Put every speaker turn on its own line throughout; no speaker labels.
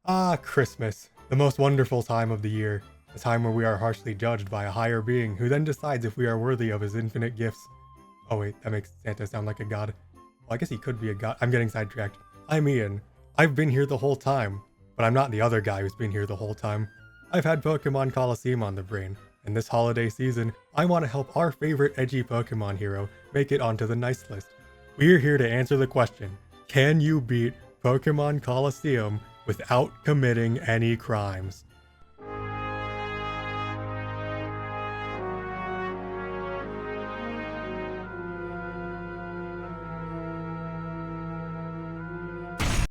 Ah, Christmas, the most wonderful time of the year. A time where we are harshly judged by a higher being who then decides if we are worthy of his infinite gifts. Oh wait, that makes Santa sound like a god. Well, I guess he could be a god. I'm getting sidetracked. I'm Eann. I've been here the whole time, but I'm not the other guy who's been here the whole time. I've had Pokemon Coliseum on the brain, and this holiday season, I want to help our favorite edgy Pokemon hero make it onto the nice list. We're here to answer the question, can you beat Pokemon Coliseum without committing any crimes?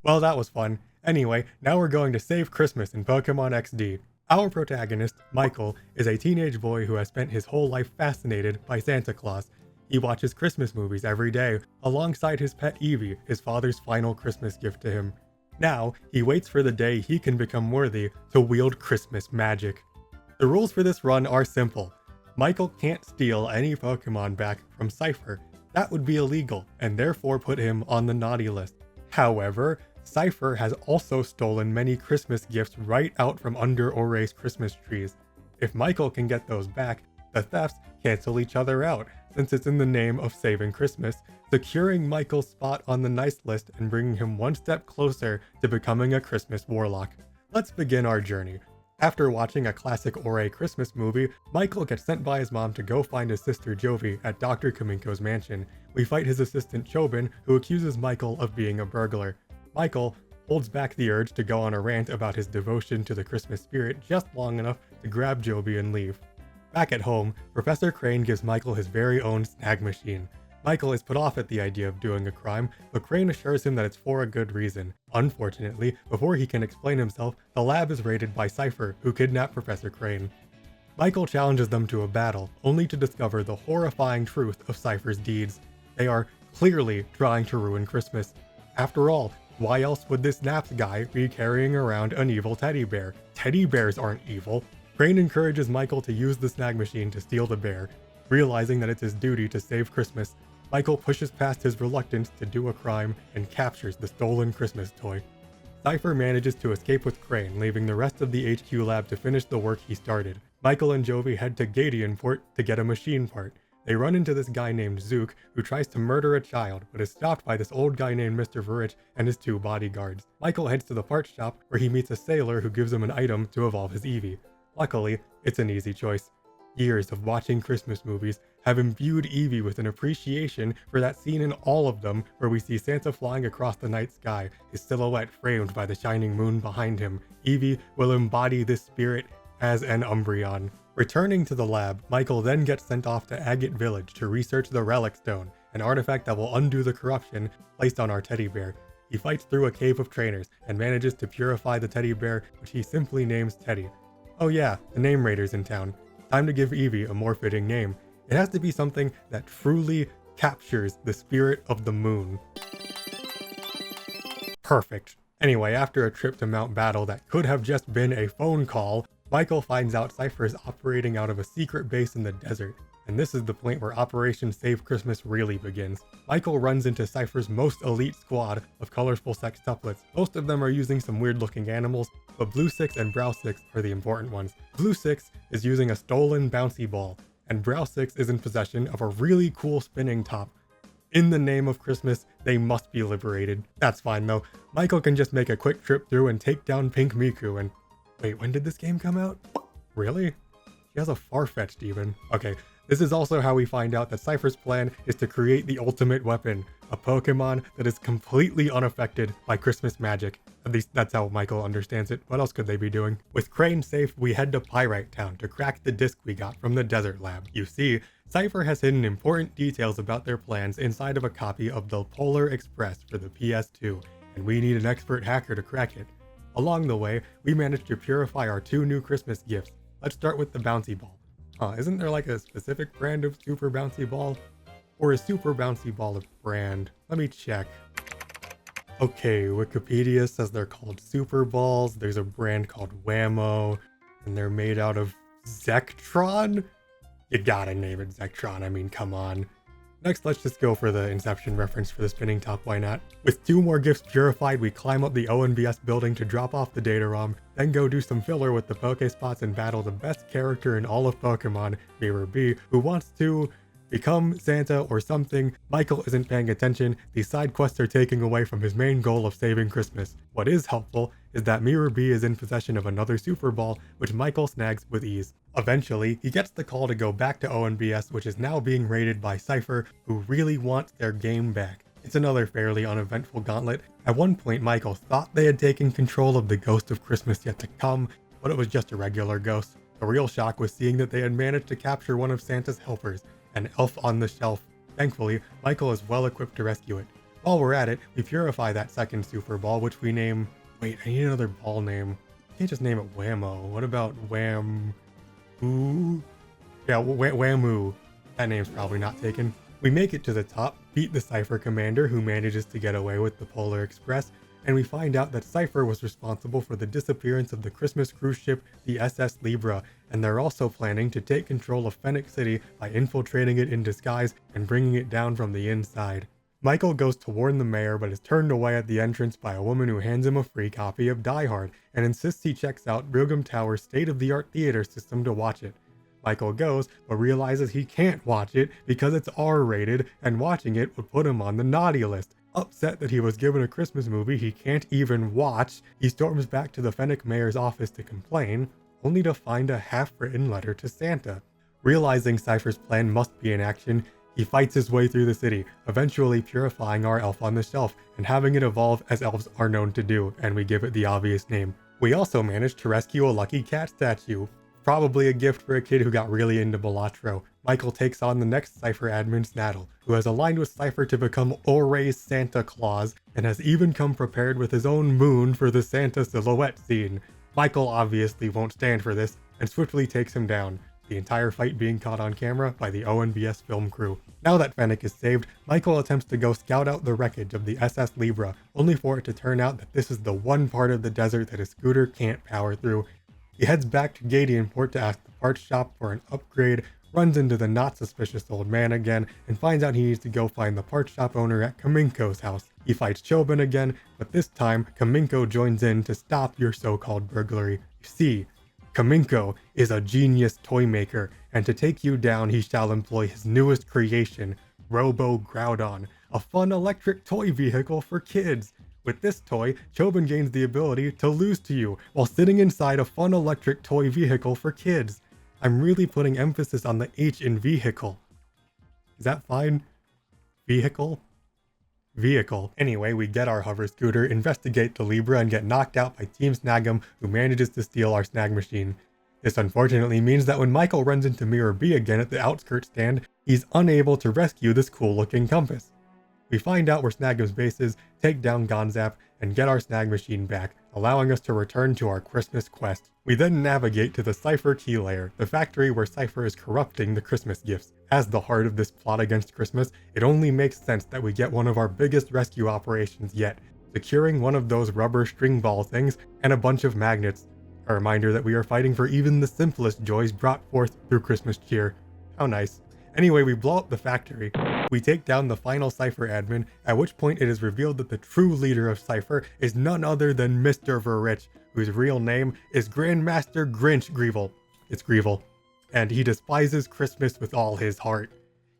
Well, that was fun. Anyway, now we're going to save Christmas in Pokémon XD. Our protagonist, Michael, is a teenage boy who has spent his whole life fascinated by Santa Claus. He watches Christmas movies every day, alongside his pet Eevee, his father's final Christmas gift to him. Now, he waits for the day he can become worthy to wield Christmas magic. The rules for this run are simple. Michael can't steal any Pokemon back from Cypher. That would be illegal, and therefore put him on the naughty list. However, Cypher has also stolen many Christmas gifts right out from under Oray's Christmas trees. If Michael can get those back, the thefts cancel each other out, since it's in the name of saving Christmas, securing Michael's spot on the nice list and bringing him one step closer to becoming a Christmas warlock. Let's begin our journey. After watching a classic Oray Christmas movie, Michael gets sent by his mom to go find his sister Jovi at Dr. Kaminko's mansion. We fight his assistant Chobin, who accuses Michael of being a burglar. Michael holds back the urge to go on a rant about his devotion to the Christmas spirit just long enough to grab Jovi and leave. Back at home, Professor Crane gives Michael his very own snag machine. Michael is put off at the idea of doing a crime, but Crane assures him that it's for a good reason. Unfortunately, before he can explain himself, the lab is raided by Cypher, who kidnapped Professor Crane. Michael challenges them to a battle, only to discover the horrifying truth of Cypher's deeds. They are clearly trying to ruin Christmas. After all, why else would this Naps guy be carrying around an evil teddy bear? Teddy bears aren't evil. Crane encourages Michael to use the snag machine to steal the bear. Realizing that it's his duty to save Christmas, Michael pushes past his reluctance to do a crime and captures the stolen Christmas toy. Cypher manages to escape with Crane, leaving the rest of the HQ lab to finish the work he started. Michael and Jovi head to Gadianport to get a machine part. They run into this guy named Zook, who tries to murder a child, but is stopped by this old guy named Mr. Verich and his two bodyguards. Michael heads to the parts shop, where he meets a sailor who gives him an item to evolve his Eevee. Luckily, it's an easy choice. Years of watching Christmas movies have imbued Eevee with an appreciation for that scene in all of them where we see Santa flying across the night sky, his silhouette framed by the shining moon behind him. Eevee will embody this spirit as an Umbreon. Returning to the lab, Michael then gets sent off to Agate Village to research the Relic Stone, an artifact that will undo the corruption placed on our teddy bear. He fights through a cave of trainers and manages to purify the teddy bear, which he simply names Teddy. Oh yeah, the name raiders in town. Time to give Eevee a more fitting name. It has to be something that truly captures the spirit of the moon. Perfect. Anyway, after a trip to Mount Battle that could have just been a phone call, Michael finds out Cypher is operating out of a secret base in the desert, and this is the point where Operation Save Christmas really begins. Michael runs into Cypher's most elite squad of colorful sextuplets. Most of them are using some weird looking animals, but Blue 6 and Brow 6 are the important ones. Blue 6 is using a stolen bouncy ball, and Brow 6 is in possession of a really cool spinning top. In the name of Christmas, they must be liberated. That's fine though. Michael can just make a quick trip through and take down Pink Miku and... Wait, when did this game come out? Really? She has a Farfetch'd even. Okay, this is also how we find out that Cypher's plan is to create the ultimate weapon, a Pokemon that is completely unaffected by Christmas magic. At least that's how Michael understands it. What else could they be doing? With Crane safe, we head to Pyrite Town to crack the disc we got from the desert lab. You see, Cypher has hidden important details about their plans inside of a copy of the Polar Express for the PS2, and we need an expert hacker to crack it. Along the way, we managed to purify our two new Christmas gifts. Let's start with the bouncy ball. Isn't there like a specific brand of Super Bouncy Ball? Or is Super Bouncy Ball a brand? Let me check. Okay, Wikipedia says they're called Super Balls. There's a brand called Whammo, and they're made out of Zektron? You gotta name it Zektron, I mean, come on. Next, let's just go for the Inception reference for the spinning top, why not? With 2 more gifts purified, we climb up the ONBS building to drop off the data ROM, then go do some filler with the Pokespots and battle the best character in all of Pokemon, Mirror B, who wants to become Santa or something. Michael isn't paying attention. These side quests are taking away from his main goal of saving Christmas. What is helpful is that Mirror B is in possession of another Super Ball, which Michael snags with ease. Eventually, he gets the call to go back to ONBS, which is now being raided by Cypher, who really wants their game back. It's another fairly uneventful gauntlet. At one point, Michael thought they had taken control of the Ghost of Christmas Yet to Come, but it was just a regular ghost. The real shock was seeing that they had managed to capture one of Santa's helpers, an elf on the shelf. Thankfully, Michael is well equipped to rescue it. While we're at it, we purify that second Super Ball, which we name... Wait, I need another ball name. I can't just name it Whammo. What about Wham... Ooh? Yeah, Whammoo. That name's probably not taken. We make it to the top, beat the Cypher commander who manages to get away with the Polar Express, and we find out that Cypher was responsible for the disappearance of the Christmas cruise ship, the SS Libra, and they're also planning to take control of Fennec City by infiltrating it in disguise and bringing it down from the inside. Michael goes to warn the mayor, but is turned away at the entrance by a woman who hands him a free copy of Die Hard and insists he checks out Brigham Tower's state-of-the-art theater system to watch it. Michael goes, but realizes he can't watch it because it's R-rated, and watching it would put him on the naughty list. Upset that he was given a Christmas movie he can't even watch, he storms back to the Fennec mayor's office to complain, only to find a half-written letter to Santa. Realizing Cypher's plan must be in action, he fights his way through the city, eventually purifying our elf on the shelf and having it evolve as elves are known to do, and we give it the obvious name. We also managed to rescue a lucky cat statue. Probably a gift for a kid who got really into Balatro. Michael takes on the next Cypher admin, Snaddle, who has aligned with Cypher to become Oray's Santa Claus, and has even come prepared with his own moon for the Santa silhouette scene. Michael obviously won't stand for this, and swiftly takes him down, the entire fight being caught on camera by the ONBS film crew. Now that Fennec is saved, Michael attempts to go scout out the wreckage of the SS Libra, only for it to turn out that this is the one part of the desert that his scooter can't power through. He heads back to Gadianport to ask the parts shop for an upgrade, runs into the not-suspicious old man again, and finds out he needs to go find the parts shop owner at Kaminko's house. He fights Chobin again, but this time, Kaminko joins in to stop your so-called burglary. You see, Kaminko is a genius toy maker, and to take you down he shall employ his newest creation, Robo Groudon, a fun electric toy vehicle for kids. With this toy, Chobin gains the ability to lose to you while sitting inside a fun electric toy vehicle for kids. I'm really putting emphasis on the H in vehicle. Is that fine? Vehicle? Vehicle. Anyway, we get our hover scooter, investigate the Libra, and get knocked out by Team Snag'em, who manages to steal our snag machine. This unfortunately means that when Michael runs into Mirror B again at the outskirts stand, he's unable to rescue this cool looking compass. We find out where Snag'em's base is, take down Gonzap, and get our snag machine back, allowing us to return to our Christmas quest. We then navigate to the Cypher key layer, the factory where Cypher is corrupting the Christmas gifts. As the heart of this plot against Christmas, it only makes sense that we get one of our biggest rescue operations yet, securing one of those rubber string ball things and a bunch of magnets. A reminder that we are fighting for even the simplest joys brought forth through Christmas cheer. How nice. Anyway, we blow up the factory. We take down the final Cypher admin, at which point it is revealed that the true leader of Cypher is none other than Mr. Verrich, whose real name is Grandmaster Grinch Greevil. It's Greevil. And he despises Christmas with all his heart.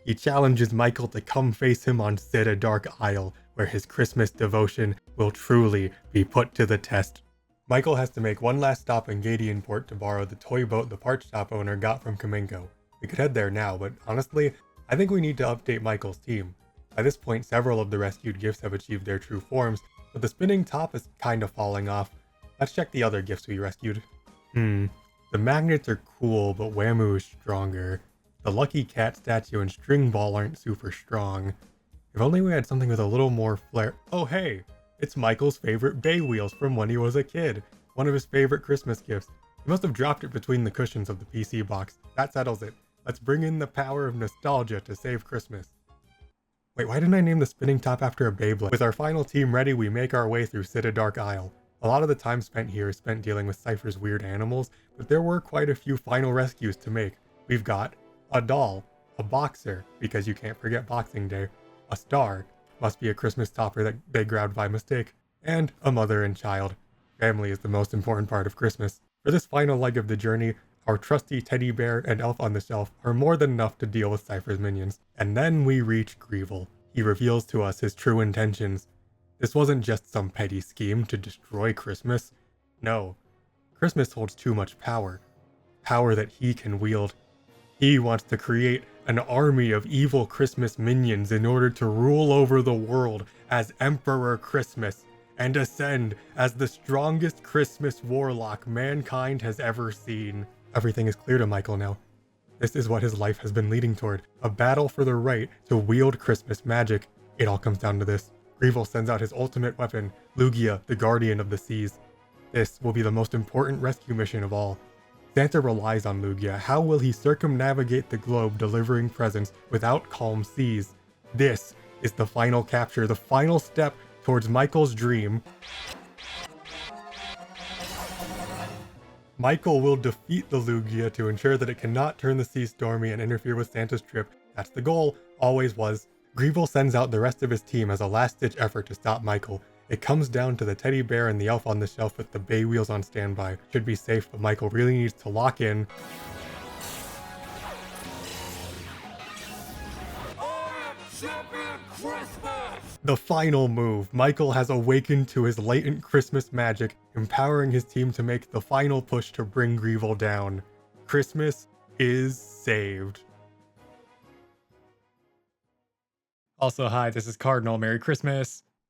He challenges Michael to come face him on Cita Dark Isle, where his Christmas devotion will truly be put to the test. Michael has to make one last stop in Gadianport to borrow the toy boat the parts shop owner got from Kaminko. We could head there now, but honestly, I think we need to update Michael's team. By this point, several of the rescued gifts have achieved their true forms, but the spinning top is kind of falling off. Let's check the other gifts we rescued. The magnets are cool, but Whammoo is stronger. The lucky cat statue and string ball aren't super strong. If only we had something with a little more flair. Oh hey, it's Michael's favorite Bay Wheels from when he was a kid. One of his favorite Christmas gifts. He must have dropped it between the cushions of the PC box. That settles it. Let's bring in the power of nostalgia to save Christmas. Wait, why didn't I name the spinning top after a Beyblade? With our final team ready, we make our way through Cita Dark Isle. A lot of the time spent here is spent dealing with Cypher's weird animals, but there were quite a few final rescues to make. We've got a doll, a boxer, because you can't forget Boxing Day, a star, must be a Christmas topper that they grabbed by mistake, and a mother and child. Family is the most important part of Christmas. For this final leg of the journey, our trusty teddy bear and elf on the shelf are more than enough to deal with Cypher's minions. And then we reach Greevil. He reveals to us his true intentions. This wasn't just some petty scheme to destroy Christmas. No, Christmas holds too much power. Power that he can wield. He wants to create an army of evil Christmas minions in order to rule over the world as Emperor Christmas and ascend as the strongest Christmas warlock mankind has ever seen. Everything is clear to Michael now. This is what his life has been leading toward, a battle for the right to wield Christmas magic. It all comes down to this. Greevil sends out his ultimate weapon, Lugia, the Guardian of the Seas. This will be the most important rescue mission of all. Santa relies on Lugia. How will he circumnavigate the globe delivering presents without calm seas? This is the final capture, the final step towards Michael's dream. Michael will defeat the Lugia to ensure that it cannot turn the sea stormy and interfere with Santa's trip. That's the goal, always was. Greevil sends out the rest of his team as a last-ditch effort to stop Michael. It comes down to the teddy bear and the elf on the shelf with the bay wheels on standby. Should be safe, but Michael really needs to lock in. The final move. Michael has awakened to his latent Christmas magic, empowering his team to make the final push to bring Greevil down. Christmas is saved. Also, hi, this is Cardinal. Merry Christmas.